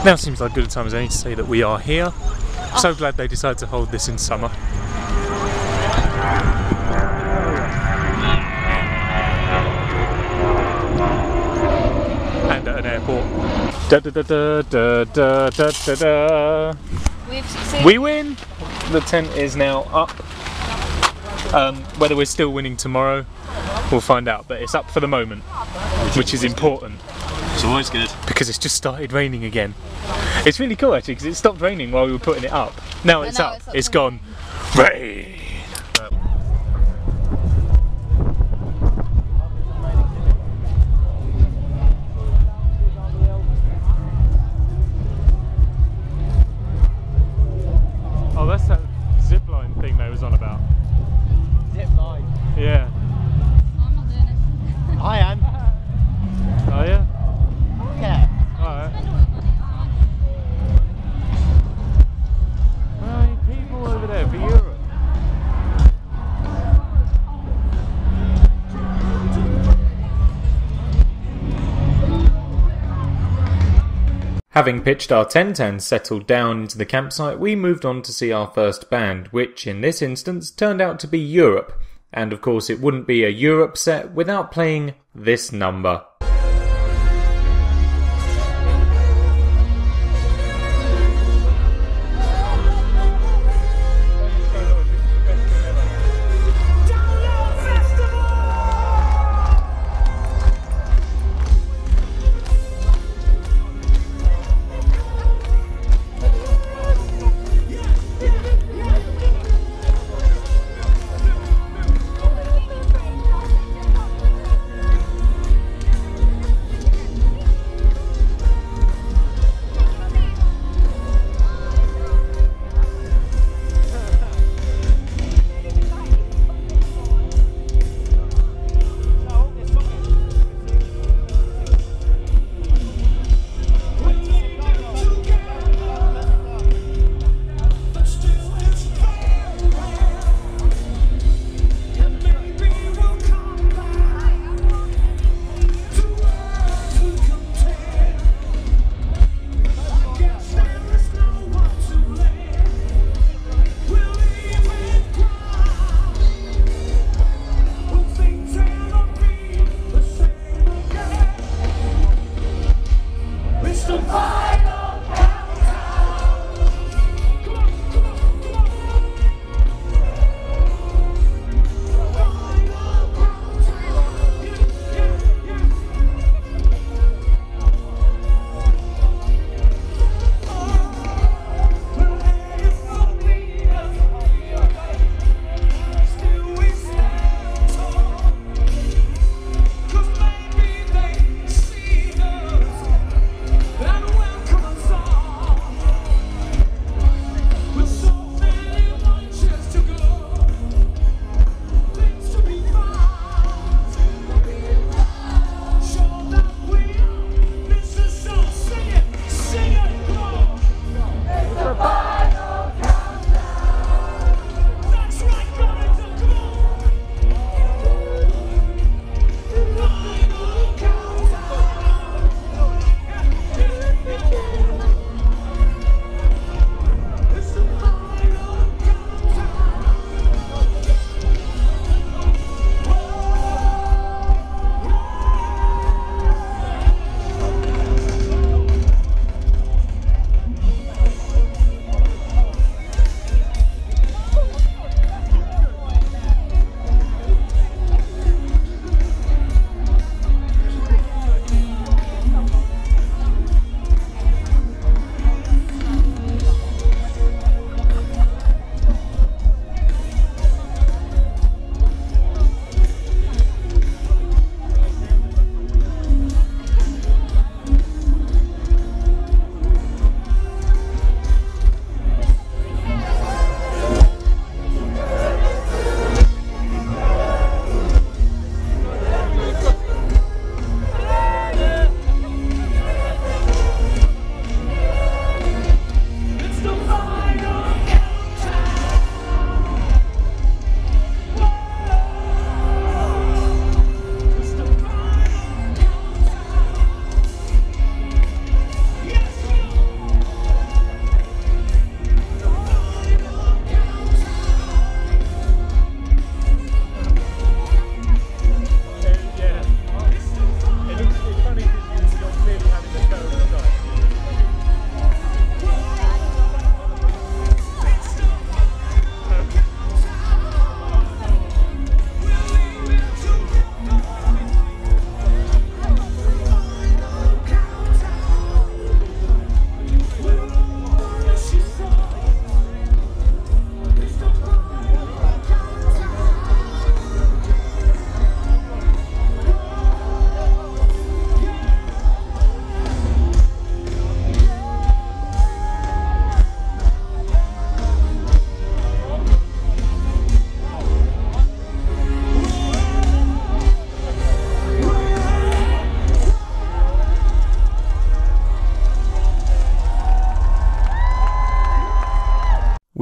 Now seems like good a time as any to say that we are here. So glad they decided to hold this in summer. And at an airport. Da, da, da, da, da, da, da, da, da. We win! The tent is now up. Whether we're still winning tomorrow, we'll find out, but it's up for the moment, which is important. It's always good. Because it's just started raining again. It's really cool actually, because it stopped raining while we were putting it up. Now it's up, it's gone. Rain! Oh, that's that zipline thing they was on about. Zipline? Yeah. I'm not doing it. I am. Oh yeah? Yeah. Alright. People over there for Europe. Having pitched our tent and settled down into the campsite, we moved on to see our first band, which in this instance turned out to be Europe. And of course it wouldn't be a Europe set without playing this number.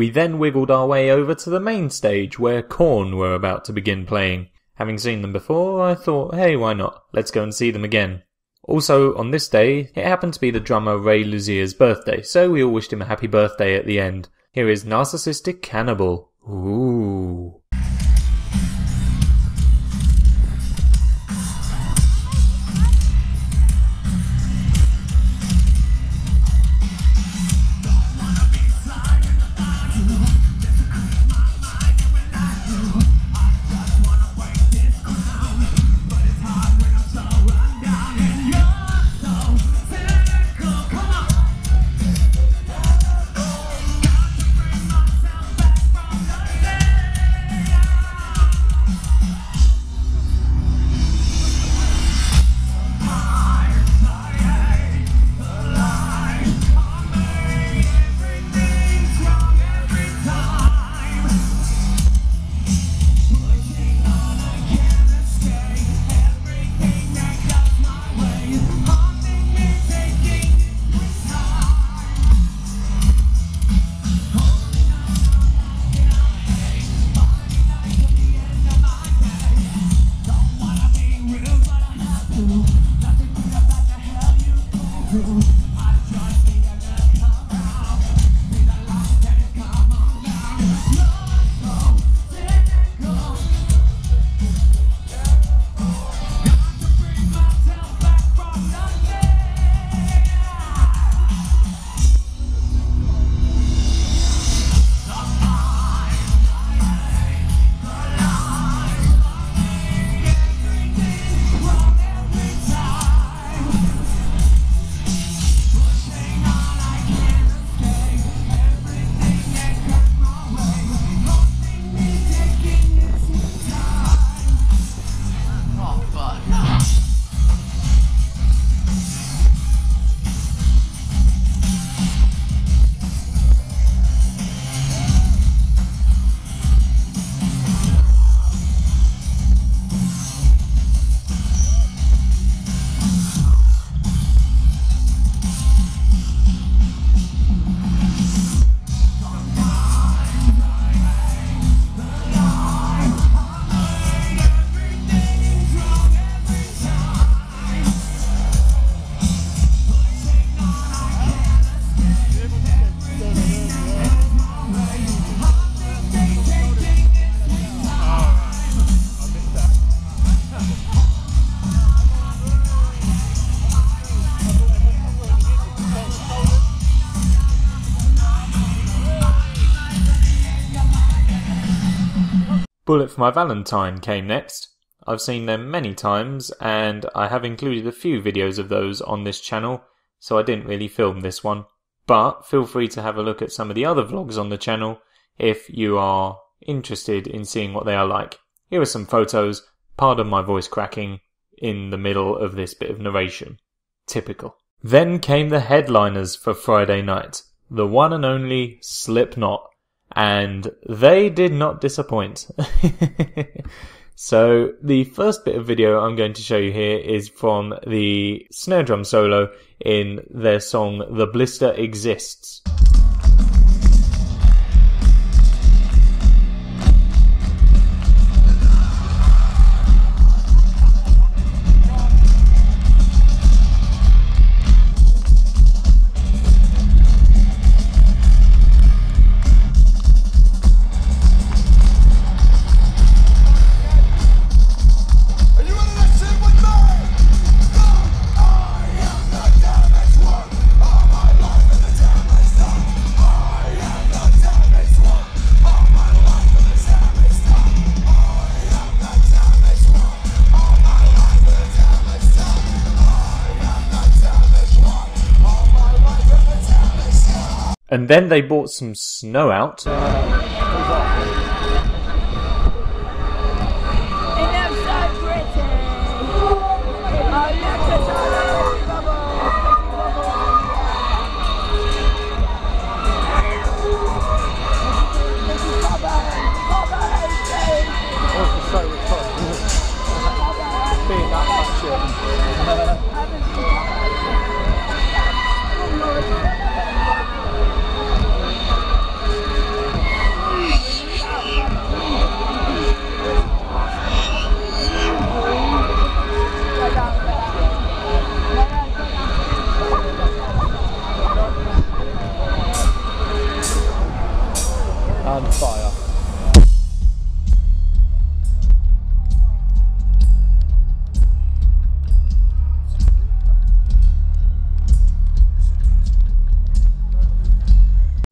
We then wiggled our way over to the main stage where Korn were about to begin playing. Having seen them before, I thought, hey, why not? Let's go and see them again. Also, on this day, it happened to be the drummer Ray Luzier's birthday, so we all wished him a happy birthday at the end. Here is Narcissistic Cannibal. Ooh. Bullet for My Valentine came next. I've seen them many times, and I have included a few videos of those on this channel, so I didn't really film this one. But feel free to have a look at some of the other vlogs on the channel if you are interested in seeing what they are like. Here are some photos. Pardon my voice cracking in the middle of this bit of narration. Typical. Then came the headliners for Friday night, the one and only Slipknot, and they did not disappoint. So the first bit of video I'm going to show you here is from the snare drum solo in their song The Blister Exists. And then they brought some snow out.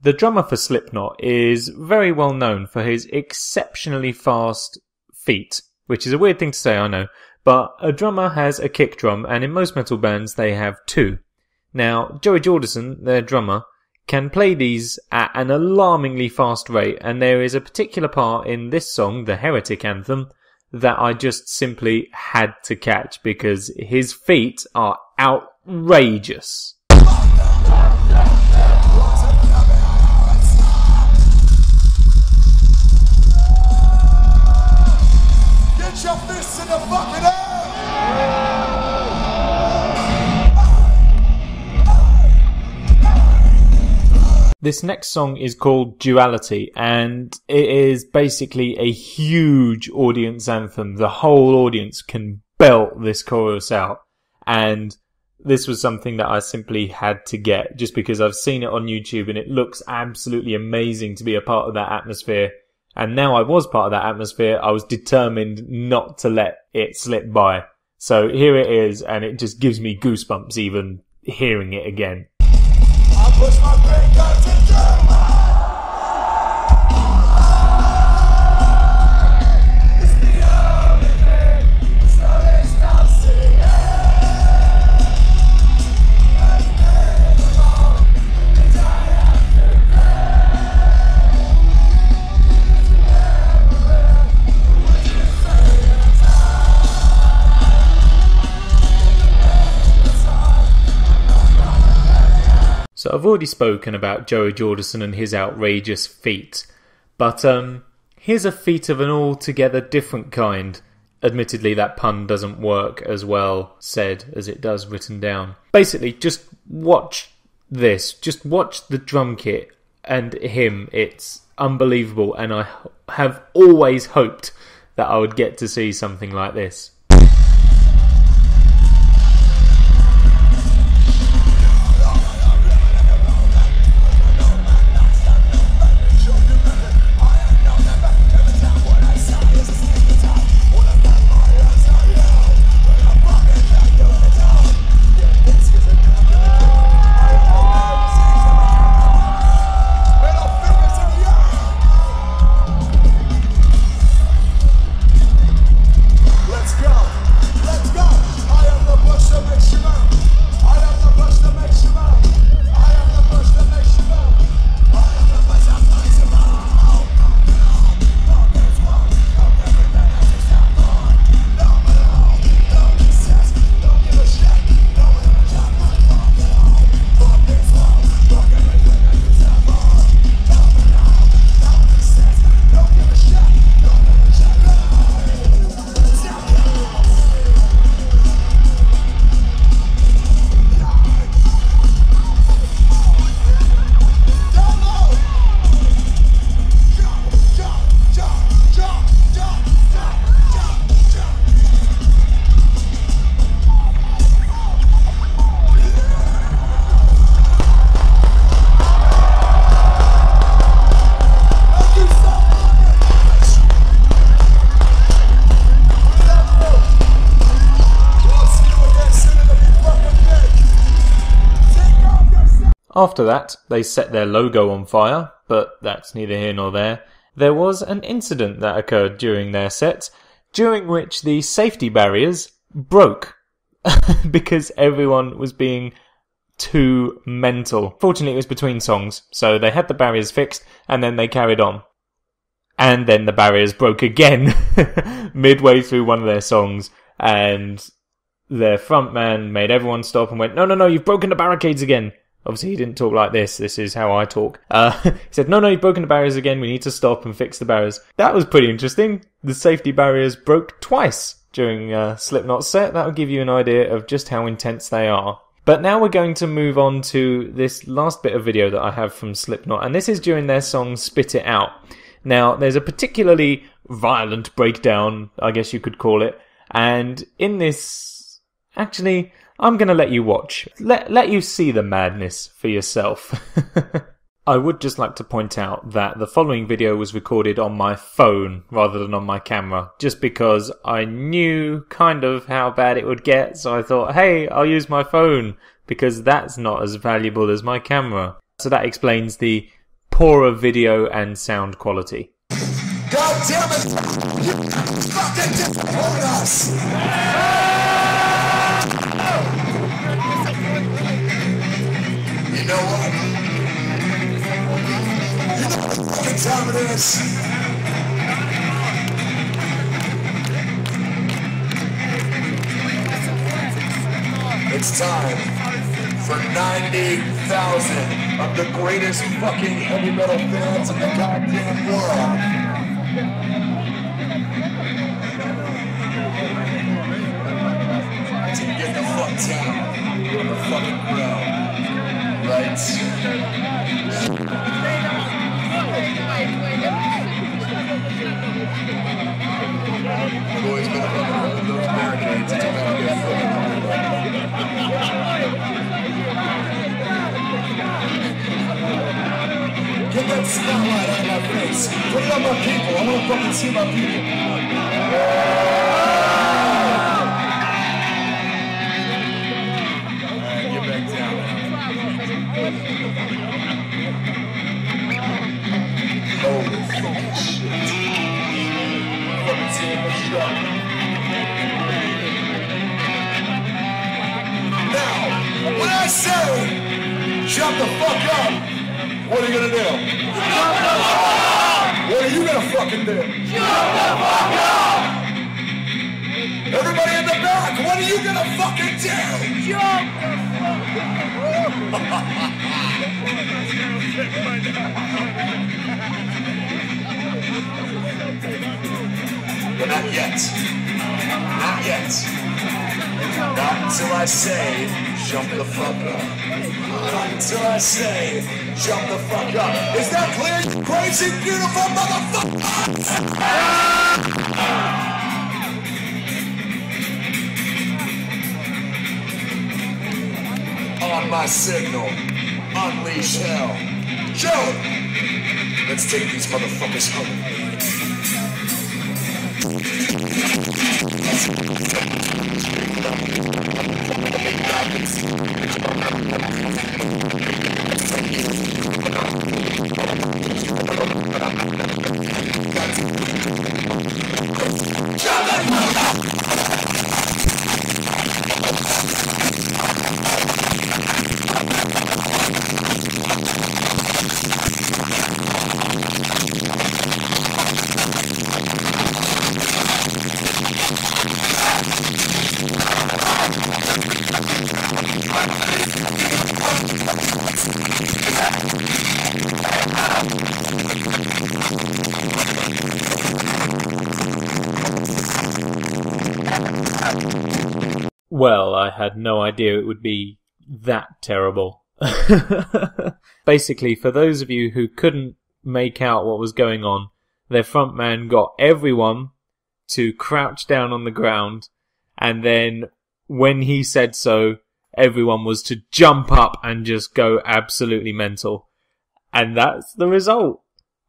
The drummer for Slipknot is very well known for his exceptionally fast feet, which is a weird thing to say, I know, but a drummer has a kick drum, and in most metal bands they have two. Now, Joey Jordison, their drummer, can play these at an alarmingly fast rate, and there is a particular part in this song, the Heretic Anthem, that I just simply had to catch because his feet are outrageous. Get your fists in the fucking air! This next song is called Duality, and it is basically a huge audience anthem. The whole audience can belt this chorus out, and this was something that I simply had to get just because I've seen it on YouTube and it looks absolutely amazing to be a part of that atmosphere. And now I was part of that atmosphere, I was determined not to let it slip by. So here it is, and it just gives me goosebumps even hearing it again. I push my finger to it's the only thing, so they stop singing. So I've already spoken about Joey Jordison and his outrageous feat, but here's a feat of an altogether different kind. Admittedly, that pun doesn't work as well said as it does written down. Basically, just watch this. Just watch the drum kit and him. It's unbelievable, and I have always hoped that I would get to see something like this. After that, they set their logo on fire, but that's neither here nor there. There was an incident that occurred during their set, during which the safety barriers broke because everyone was being too mental. Fortunately, it was between songs, so they had the barriers fixed, and then they carried on. And then the barriers broke again midway through one of their songs, and their frontman made everyone stop and went, no, you've broken the barricades again. Obviously, he didn't talk like this. This is how I talk. He said, no, you've broken the barriers again. We need to stop and fix the barriers. That was pretty interesting. The safety barriers broke twice during Slipknot's set. That will give you an idea of just how intense they are. But now we're going to move on to this last bit of video that I have from Slipknot. And this is during their song Spit It Out. Now, there's a particularly violent breakdown, I guess you could call it. And in this... Actually... I'm going to let you watch. Let you see the madness for yourself. I would just like to point out that the following video was recorded on my phone rather than on my camera, just because I knew kind of how bad it would get, so I thought, hey, I'll use my phone, because that's not as valuable as my camera. So that explains the poorer video and sound quality. God damn it! You fucking disappoint us! You know what? You know what fucking time it is? It's time for 90,000 of the greatest fucking heavy metal fans in the goddamn world. To get the fuck down on the fucking ground, right? I've always been around those barricades until I get fucking. Get that spotlight out of my face. Put it on my people. I want to fucking see my people. Alright, get back down. Holy fucking shit. Fucking seeing the show. Now, when I say jump the fuck up, what are you gonna do? Jump the fuck up! What are you gonna fucking do? Jump the fuck up! Everybody in the back, what are you gonna fucking do? Jump the fuck up! But not yet. Not yet. Not until I say, jump the fuck up. Not until I say, jump the fuck up. Is that clear, you crazy, beautiful motherfucker? On my signal, unleash hell. Joe, let's take these motherfuckers home. Well, I had no idea it would be that terrible. Basically, for those of you who couldn't make out what was going on, their frontman got everyone to crouch down on the ground, and then when he said so, everyone was to jump up and just go absolutely mental. And that's the result.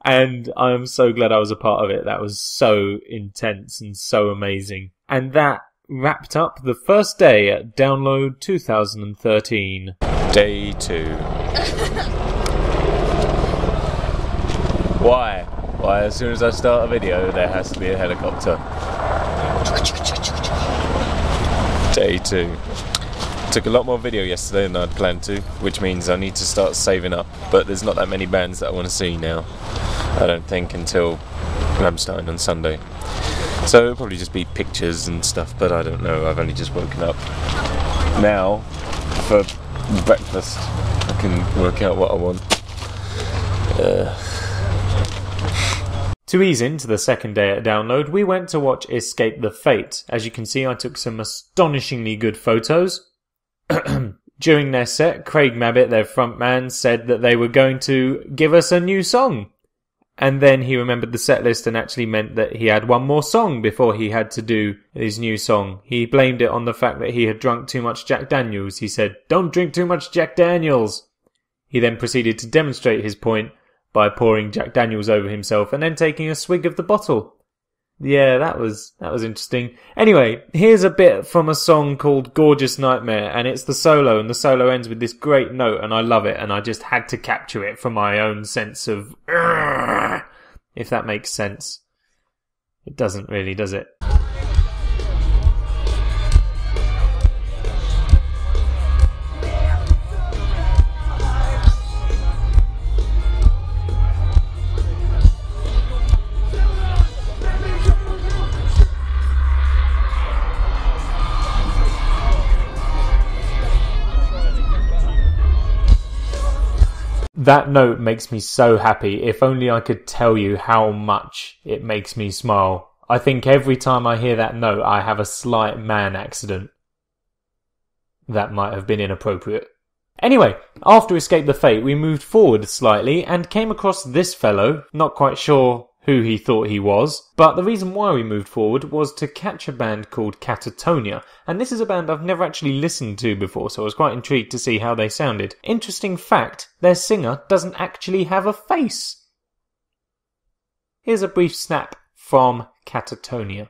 And I'm so glad I was a part of it. That was so intense and so amazing. And that wrapped up the first day at Download 2013. Day 2. Why? Why, as soon as I start a video, there has to be a helicopter. Day 2. Took a lot more video yesterday than I'd planned to, which means I need to start saving up, but there's not that many bands that I want to see now, I don't think, until Ramstein on Sunday. So it'll probably just be pictures and stuff, but I don't know, I've only just woken up. Now, for breakfast, I can work out what I want. To ease into the second day at Download, we went to watch Escape the Fate. As you can see, I took some astonishingly good photos. During their set, Craig Mabbitt, their frontman, said that they were going to give us a new song. And then he remembered the set list and actually meant that he had one more song before he had to do his new song. He blamed it on the fact that he had drunk too much Jack Daniels. He said, "Don't drink too much Jack Daniels." He then proceeded to demonstrate his point by pouring Jack Daniels over himself and then taking a swig of the bottle. Yeah, that was interesting. Anyway, here's a bit from a song called Gorgeous Nightmare, and it's the solo, and the solo ends with this great note, and I love it, and I just had to capture it for my own sense of, if that makes sense. It doesn't really, does it? That note makes me so happy. If only I could tell you how much it makes me smile. I think every time I hear that note, I have a slight man accident. That might have been inappropriate. Anyway, after Escape the Fate, we moved forward slightly and came across this fellow. Not quite sure who he thought he was, but the reason why we moved forward was to catch a band called Catatonia, and this is a band I've never actually listened to before, so I was quite intrigued to see how they sounded. Interesting fact, their singer doesn't actually have a face. Here's a brief snap from Catatonia.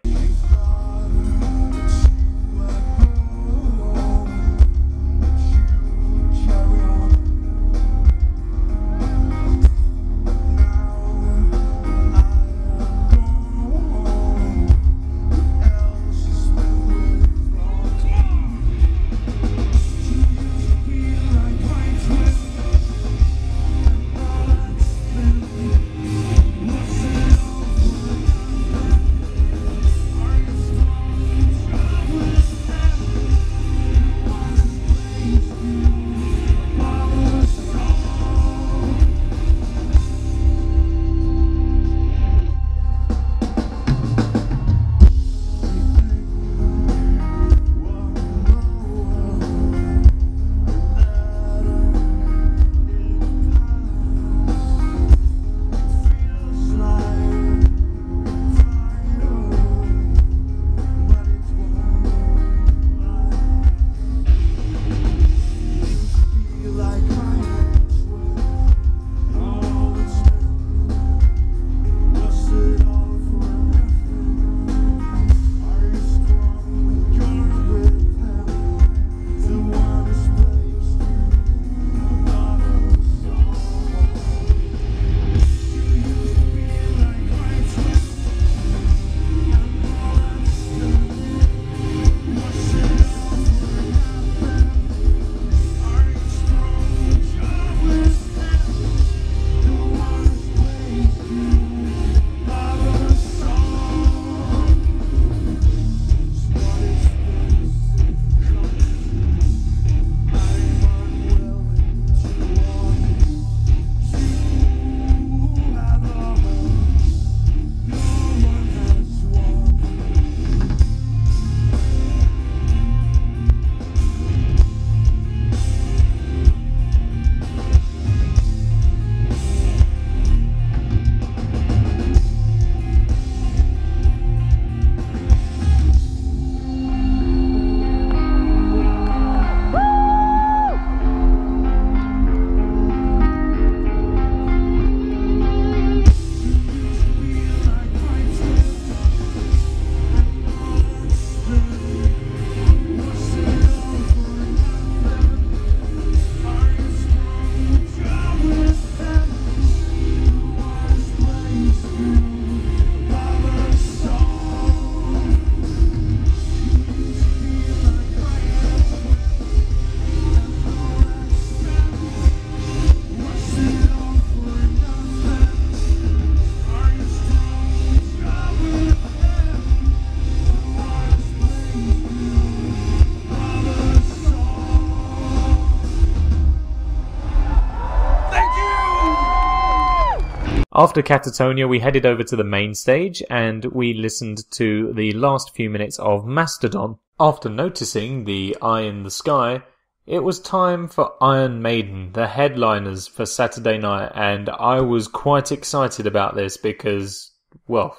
After Catatonia, we headed over to the main stage and we listened to the last few minutes of Mastodon. After noticing the eye in the sky, it was time for Iron Maiden, the headliners for Saturday night, and I was quite excited about this because, well,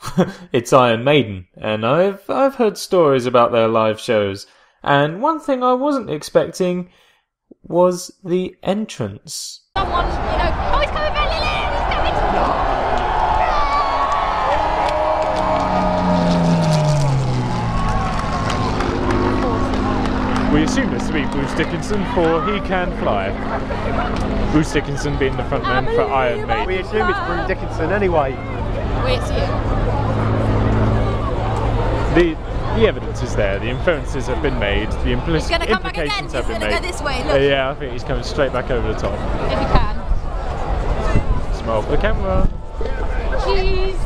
it's Iron Maiden, and I've heard stories about their live shows, and one thing I wasn't expecting was the entrance. Someone, oh, he's coming back, Lily! He's coming! assume this to be Bruce Dickinson, for he can fly. Bruce Dickinson being the frontman for Iron Maiden. We assume it's Bruce Dickinson anyway. We assume. The evidence is there, the inferences have been made, the He's going to come back again, implications he's have been going to made. go this way, look. Yeah, I think he's coming straight back over the top. If you can. Smile for the camera. Cheese!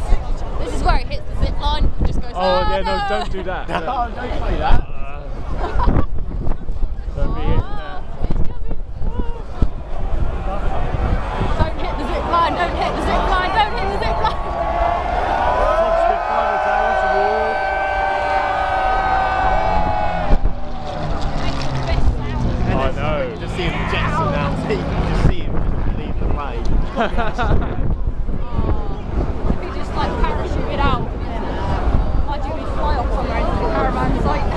This is where it hits the zip line, just goes, Oh yeah, no, don't do that. No, don't say that. Don't be hitting that. Don't hit the zip line, don't hit the zip line, don't hit the zip line! Top split final down toward. I know. You just see him jetson out. You just see him leave the plane. If he just like parachuted out, then I'd do his fly off somewhere into the caravan site.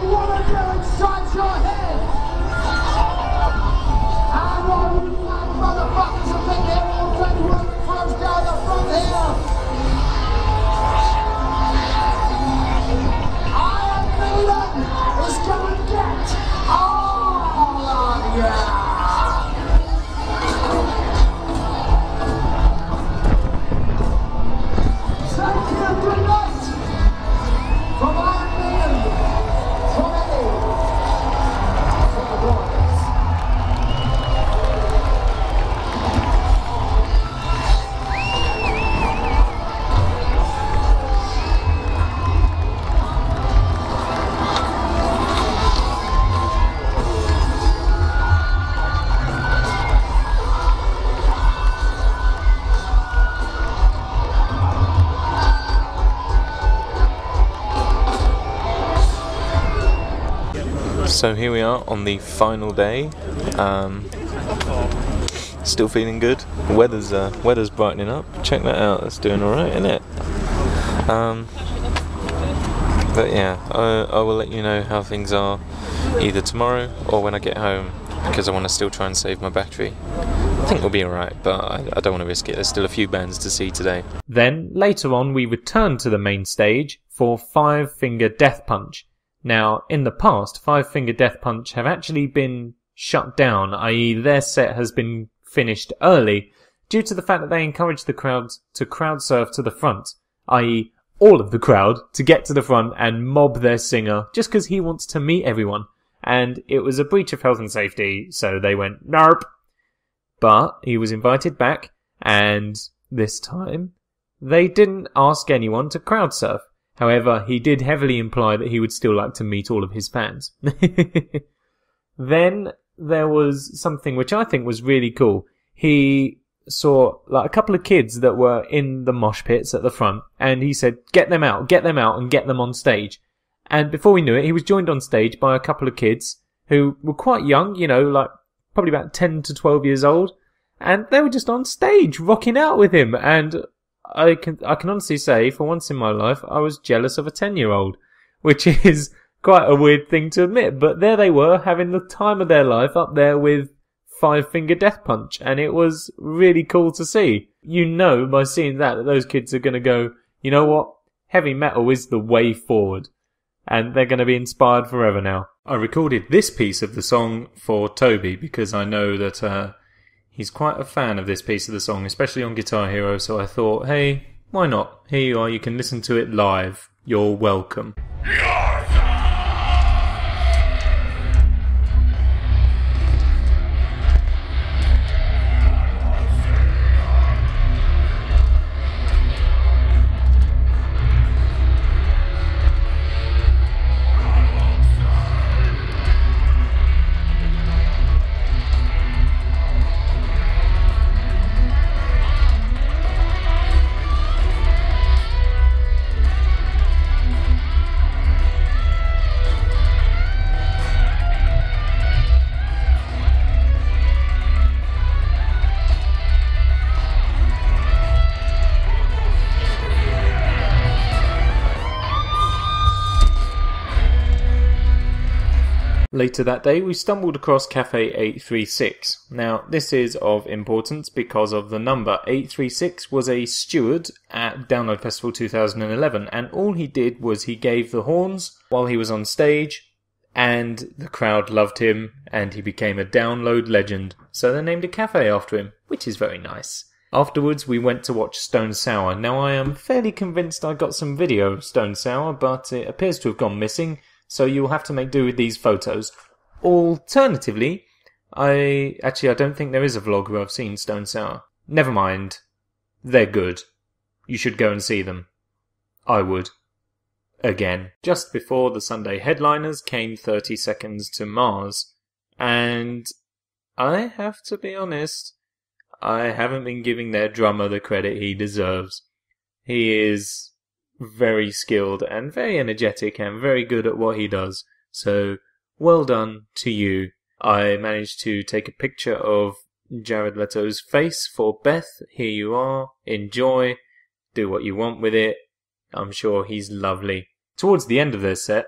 you want to do inside your head. And all you black motherfuckers have been here all day working close down the front here. Iron Maiden is going to get all of ya. Thank you, good night. From Iron Maiden, from Eddie, from the boys. So here we are on the final day. Still feeling good. Weather's brightening up. Check that out. It's doing all right, isn't it? But yeah, I will let you know how things are either tomorrow or when I get home, because I want to still try and save my battery. I think we'll be alright, but I don't want to risk it. There's still a few bands to see today. Then later on we return to the main stage for Five Finger Death Punch. Now, in the past, Five Finger Death Punch have actually been shut down, i.e. their set has been finished early, due to the fact that they encourage the crowd to crowd surf to the front, i.e. all of the crowd to get to the front and mob their singer just because he wants to meet everyone. And it was a breach of health and safety, so they went, nope. But he was invited back, and this time they didn't ask anyone to crowd surf. However, he did heavily imply that he would still like to meet all of his fans. Then there was something which I think was really cool. He saw like a couple of kids that were in the mosh pits at the front, and he said, get them out, and get them on stage. And before we knew it, he was joined on stage by a couple of kids who were quite young, you know, like probably about 10 to 12 years old, and they were just on stage rocking out with him. And I can honestly say, for once in my life, I was jealous of a 10-year-old, which is quite a weird thing to admit, but there they were, having the time of their life up there with Five Finger Death Punch, and it was really cool to see. You know by seeing that those kids are going to go, you know what, heavy metal is the way forward, and they're going to be inspired forever now. I recorded this piece of the song for Toby because I know that he's quite a fan of this piece of the song, especially on Guitar Hero, so I thought, hey, why not? Here you are, you can listen to it live. You're welcome. Later that day, we stumbled across Cafe 836. Now, this is of importance because of the number. 836 was a steward at Download Festival 2011, and all he did was he gave the horns while he was on stage, and the crowd loved him, and he became a Download legend. So they named a cafe after him, which is very nice. Afterwards, we went to watch Stone Sour. Now, I am fairly convinced I got some video of Stone Sour, but it appears to have gone missing, so you'll have to make do with these photos. Alternatively, I don't think there is a vlog where I've seen Stone Sour. Never mind. They're good. You should go and see them. I would. Again. Just before the Sunday headliners came 30 Seconds to Mars. And I have to be honest, I haven't been giving their drummer the credit he deserves. He is very skilled and very energetic and very good at what he does. So, well done to you. I managed to take a picture of Jared Leto's face for Beth. Here you are. Enjoy. Do what you want with it. I'm sure he's lovely. Towards the end of their set,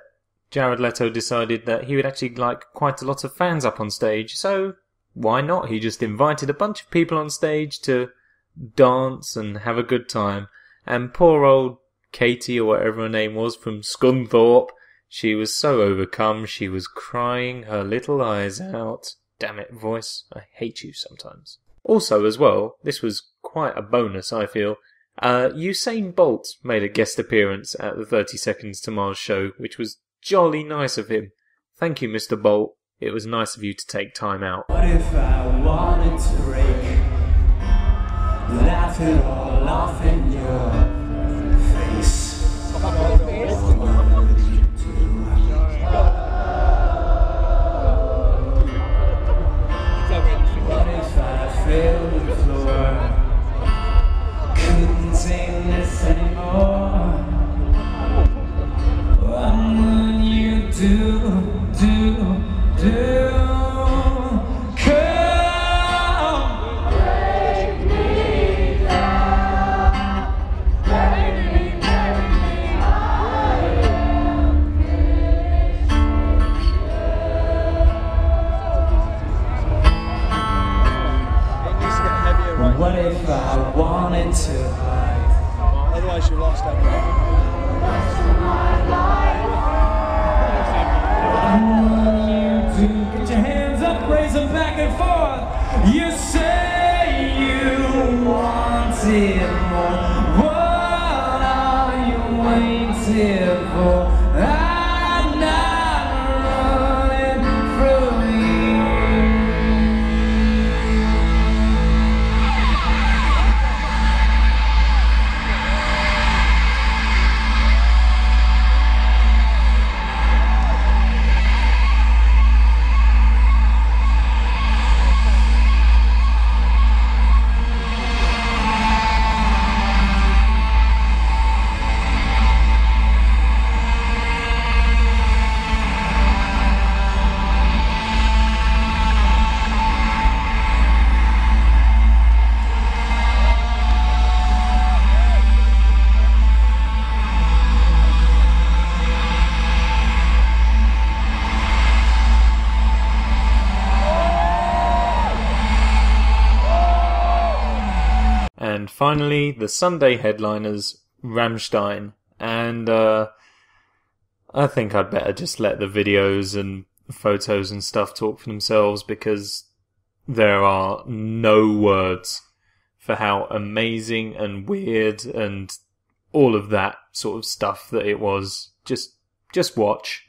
Jared Leto decided that he would actually like quite a lot of fans up on stage, so why not? He just invited a bunch of people on stage to dance and have a good time. And poor old Katie, or whatever her name was, from Scunthorpe, she was so overcome, she was crying her little eyes out. Damn it, voice, I hate you sometimes. Also, as well, this was quite a bonus, I feel. Usain Bolt made a guest appearance at the 30 Seconds to Mars show, which was jolly nice of him. Thank you, Mr. Bolt. It was nice of you to take time out. What if I wanted to break, laugh it all off in your face? What if I failed the floor, couldn't take this anymore? What would you do? What if I wanted to hide? Otherwise you're lost out there. Get your hands up, raise them back and forth. You say you wanted more. What are you waiting for? I'm not running from you. And finally, the Sunday headliners, Rammstein. And I think I'd better just let the videos and photos and stuff talk for themselves, because there are no words for how amazing and weird and all of that sort of stuff that it was. Just watch.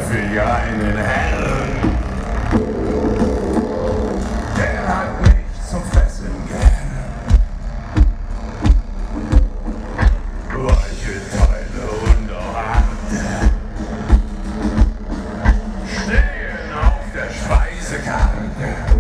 Finger einen Herrn. Der hat mich zum Fressen gern. Weiche Teile und auch harte stehen auf der Speisekarte.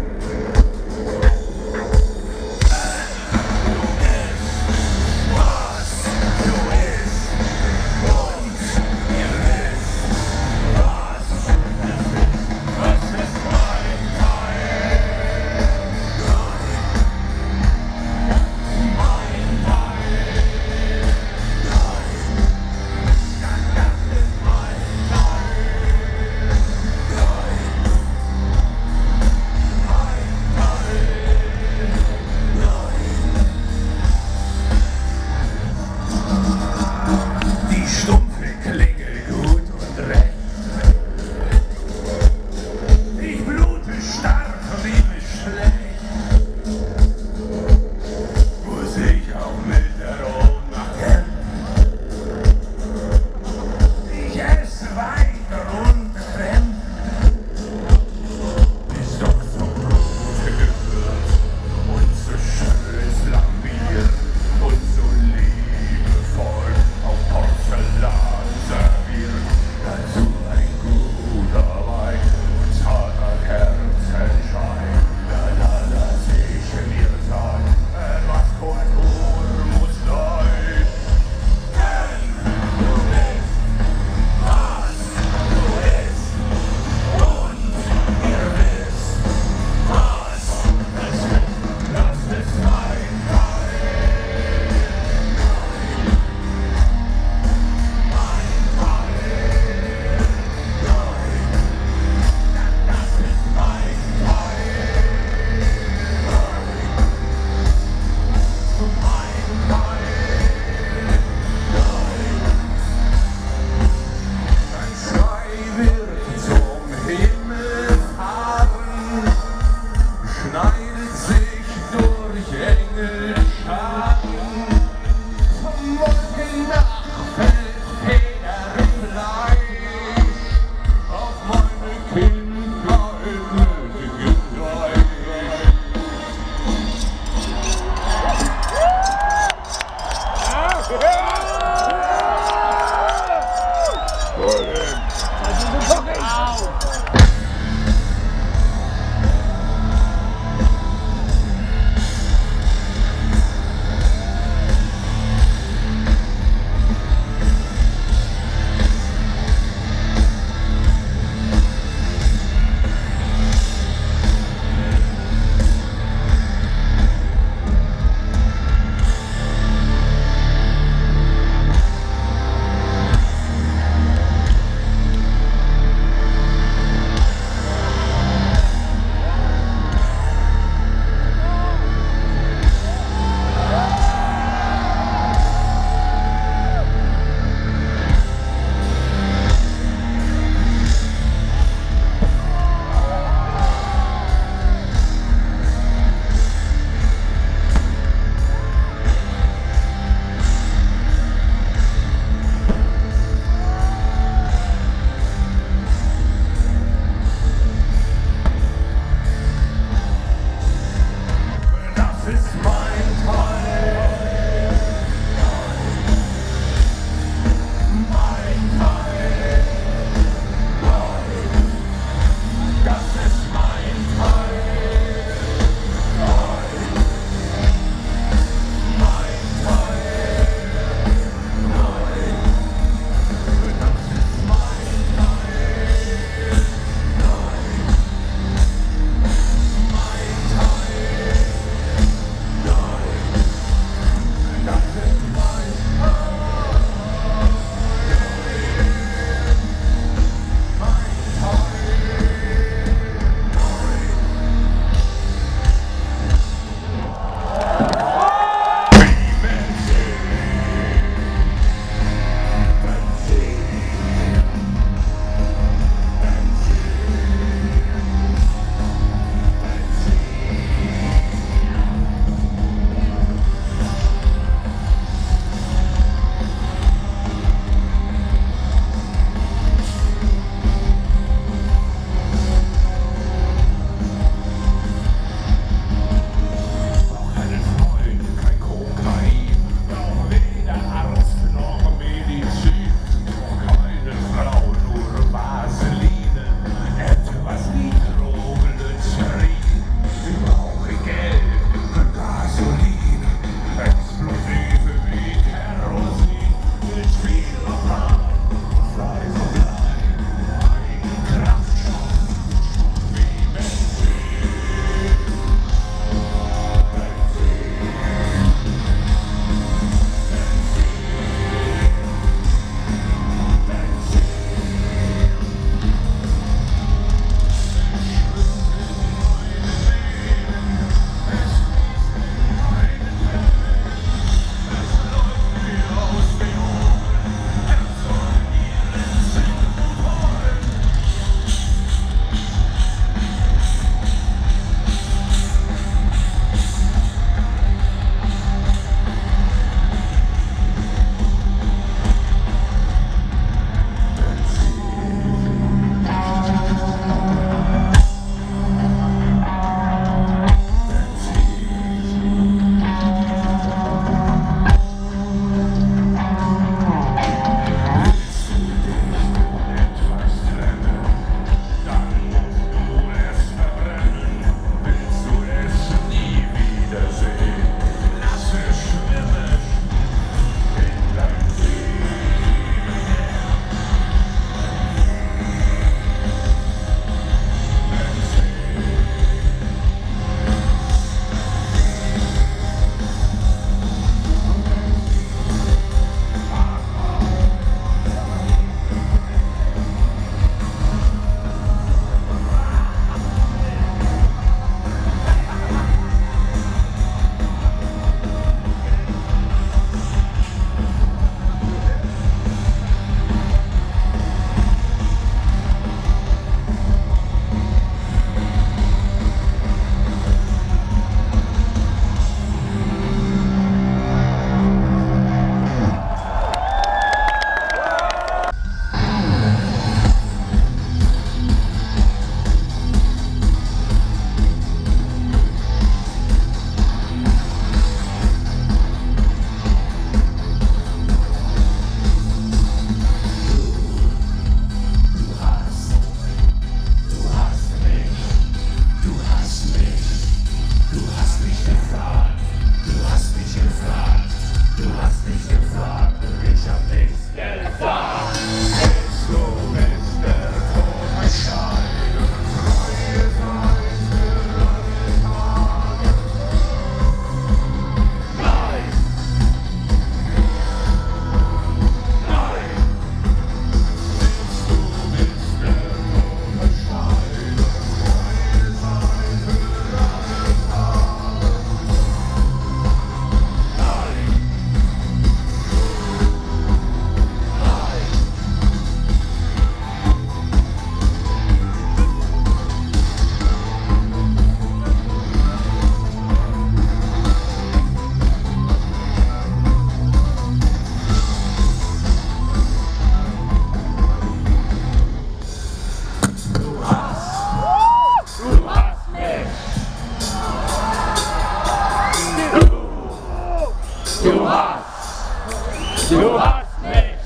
Du hast mich.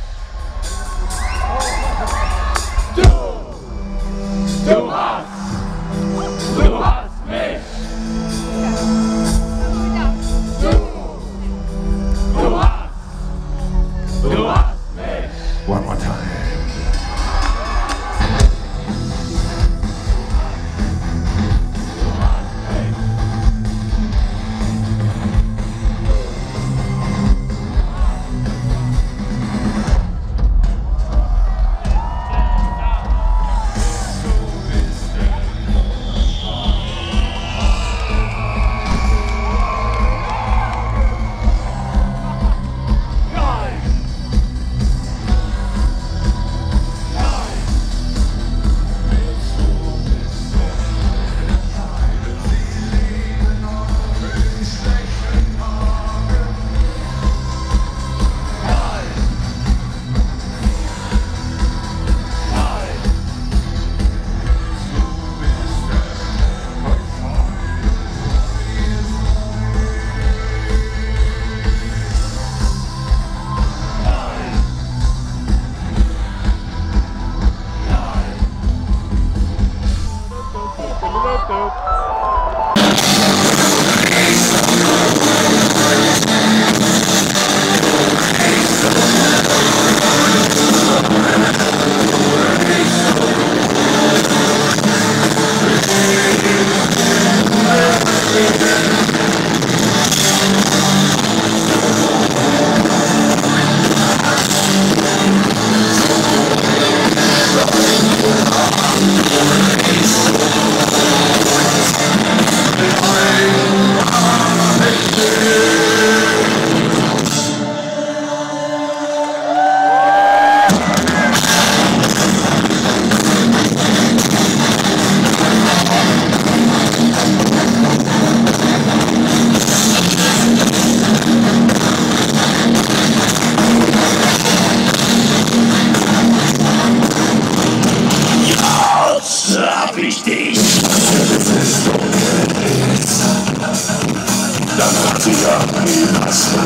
Du hast mich. Du hast mich. One more time. Hab ich dich. Dann macht sie ja die Maske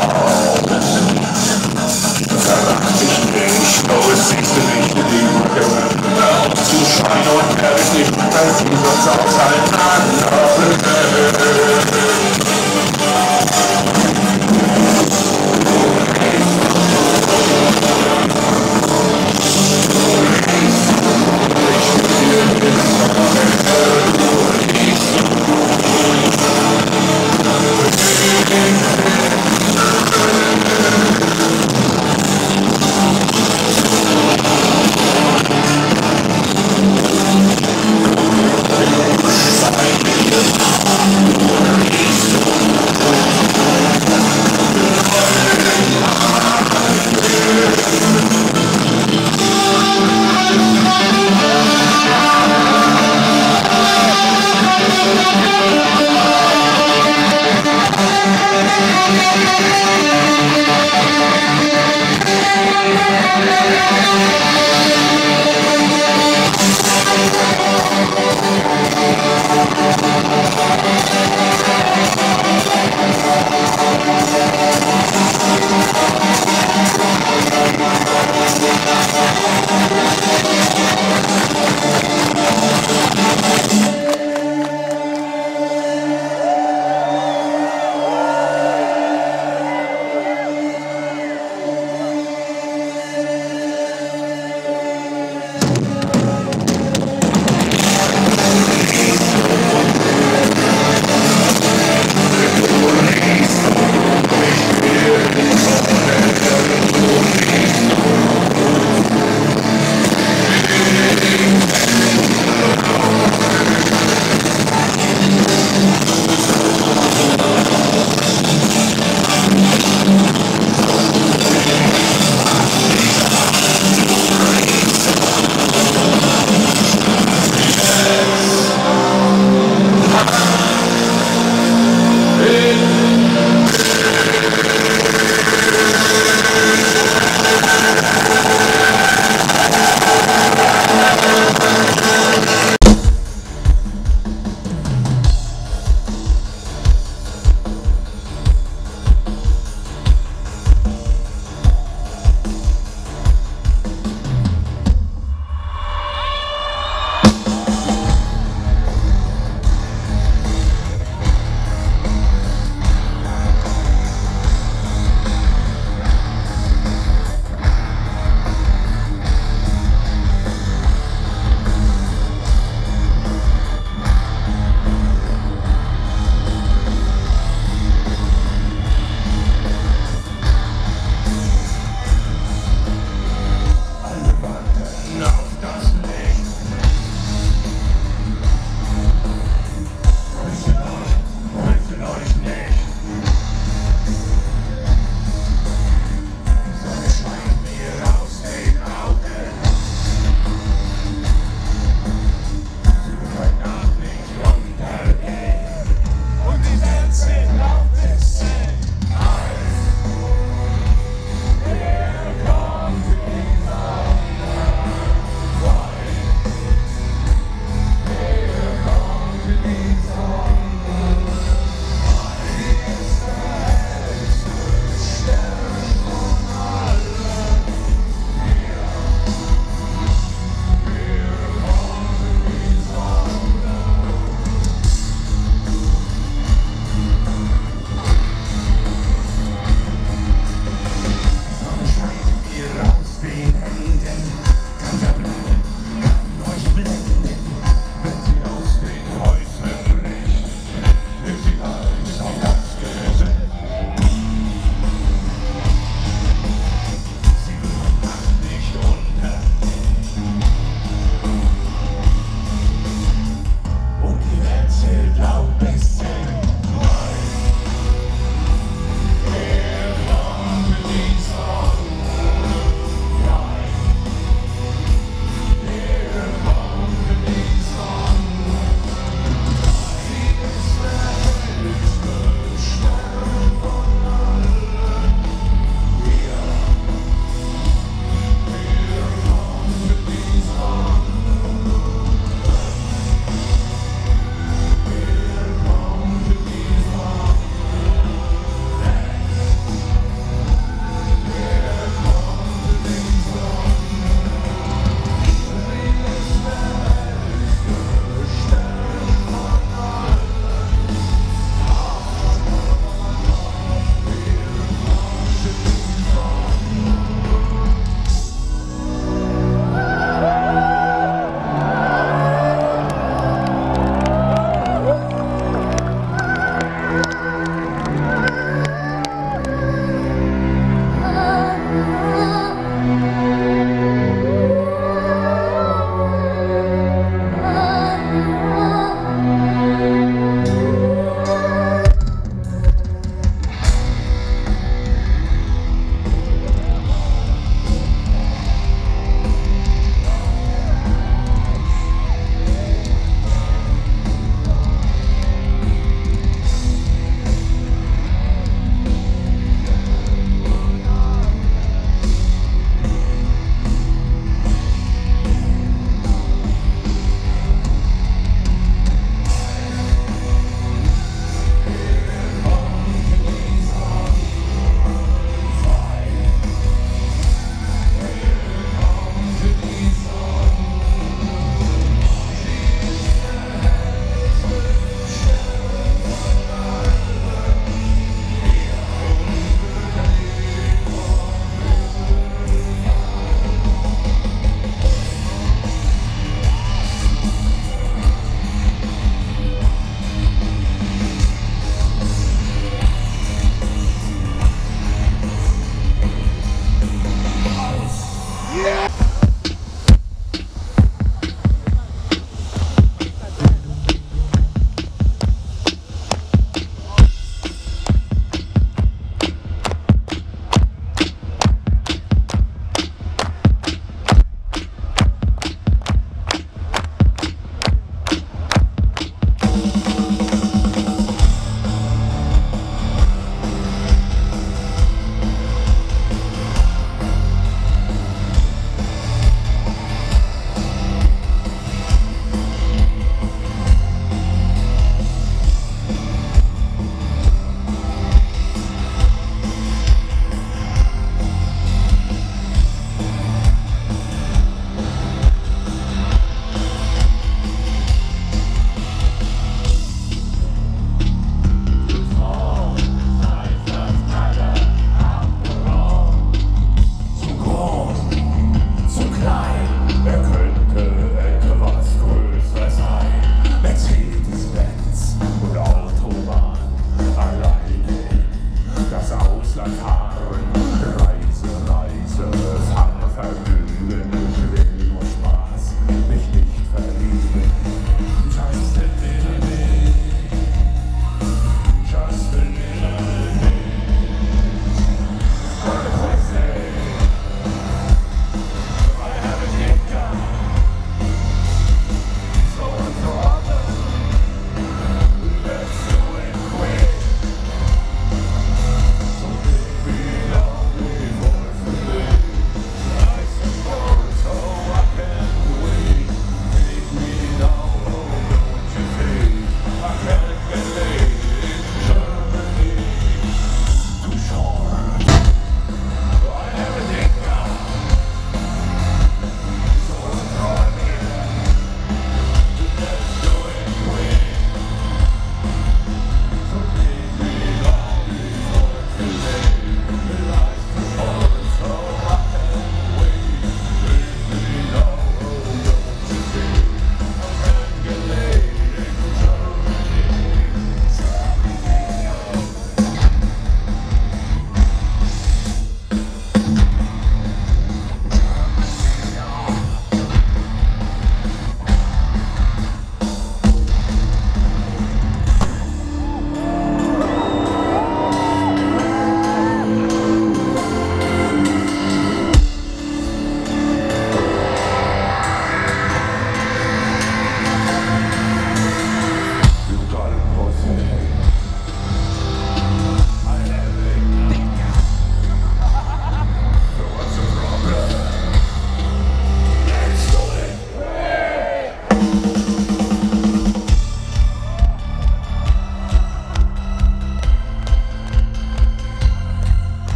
auf. Verrat dich nicht, oh, es siehst du nicht in die Brücke. Hör auf zu schreien und wer dich nicht treffen, sonst auseinander.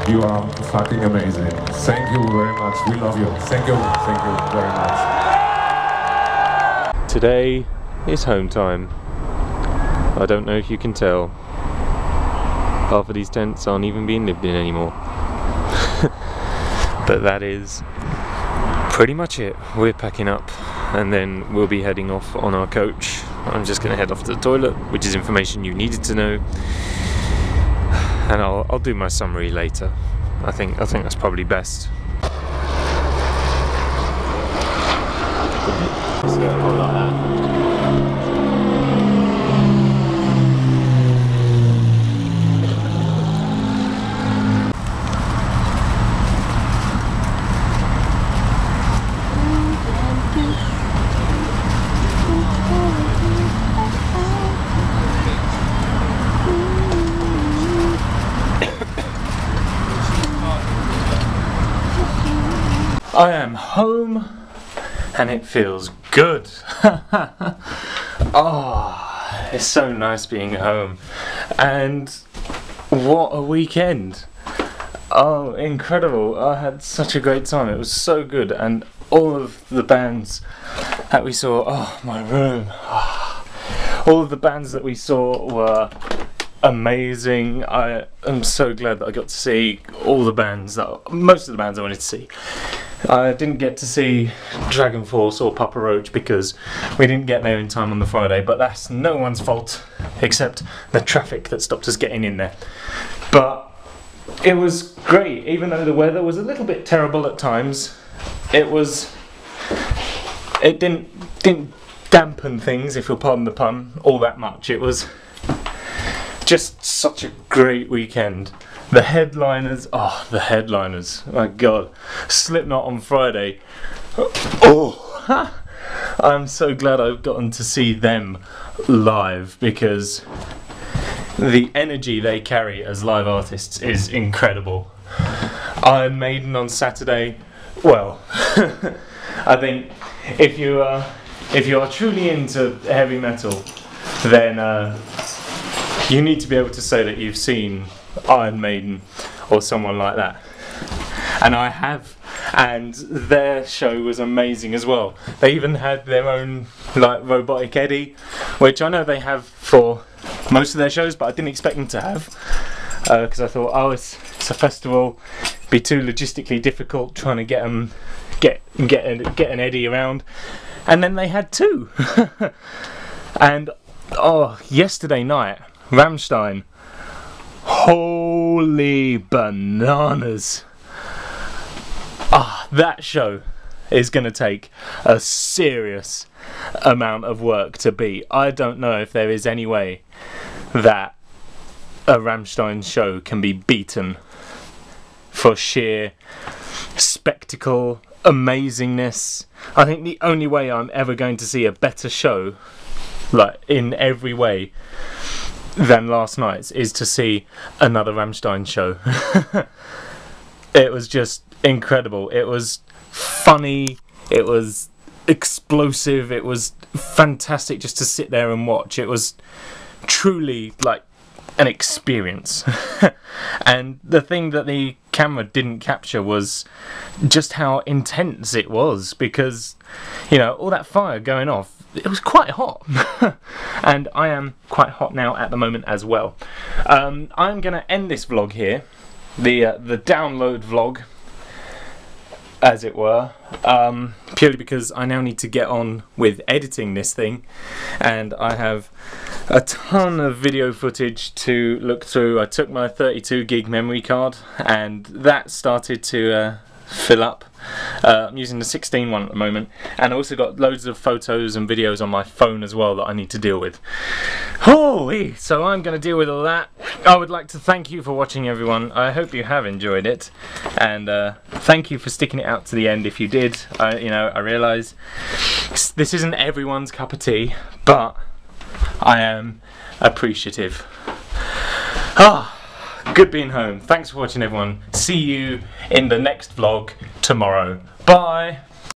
You are fucking amazing. Thank you very much. We love you. Thank you very much. Today is home time. I don't know if you can tell. Half of these tents aren't even being lived in anymore. But that is pretty much it. We're packing up and then we'll be heading off on our coach. I'm just going to head off to the toilet, which is information you needed to know. And I'll do my summary later. I think that's probably best. I am home and it feels good. Oh, it's so nice being home. And what a weekend. Oh, incredible. I had such a great time. It was so good. And all of the bands that we saw, oh, my room. Oh, all of the bands that we saw were amazing. I am so glad that I got to see all the bands, most of the bands I wanted to see. I didn't get to see Dragon Force or Papa Roach because we didn't get there in time on the Friday, but that's no one's fault except the traffic that stopped us getting in there. But it was great, even though the weather was a little bit terrible at times. It didn't dampen things, if you'll pardon the pun, all that much. It was just such a great weekend. The headliners, my god. Slipknot on Friday. Oh, I'm so glad I've gotten to see them live because the energy they carry as live artists is incredible. Iron Maiden on Saturday, well, I think if you are truly into heavy metal, then you need to be able to say that you've seen Iron Maiden or someone like that, and I have, and their show was amazing as well. They even had their own like Robotic Eddie, which I know they have for most of their shows, but I didn't expect them to have because I thought, oh, it's a festival, it'd be too logistically difficult trying to get an Eddie around, and then they had two. And oh, yesterday night, Rammstein. Holy bananas. Ah, that show is going to take a serious amount of work to beat. I don't know if there is any way that a Rammstein show can be beaten for sheer spectacle, amazingness. I think the only way I'm ever going to see a better show, like in every way, than last night's is to see another Rammstein show. It was just incredible. It was funny, it was explosive, it was fantastic just to sit there and watch. It was truly like an experience. And the thing that the camera didn't capture was just how intense it was, because, you know, all that fire going off, it was quite hot. And I am quite hot now at the moment as well. I'm going to end this vlog here, the download vlog, as it were, purely because I now need to get on with editing this thing, and I have a ton of video footage to look through. I took my 32 gig memory card and that started to fill up. I'm using the 16 one at the moment, and I also got loads of photos and videos on my phone as well that I need to deal with. Holy! So I'm going to deal with all that. I would like to thank you for watching, everyone. I hope you have enjoyed it, and thank you for sticking it out to the end if you did. I realise this isn't everyone's cup of tea, but I am appreciative. Good being home. Thanks for watching, everyone. See you in the next vlog tomorrow. Bye!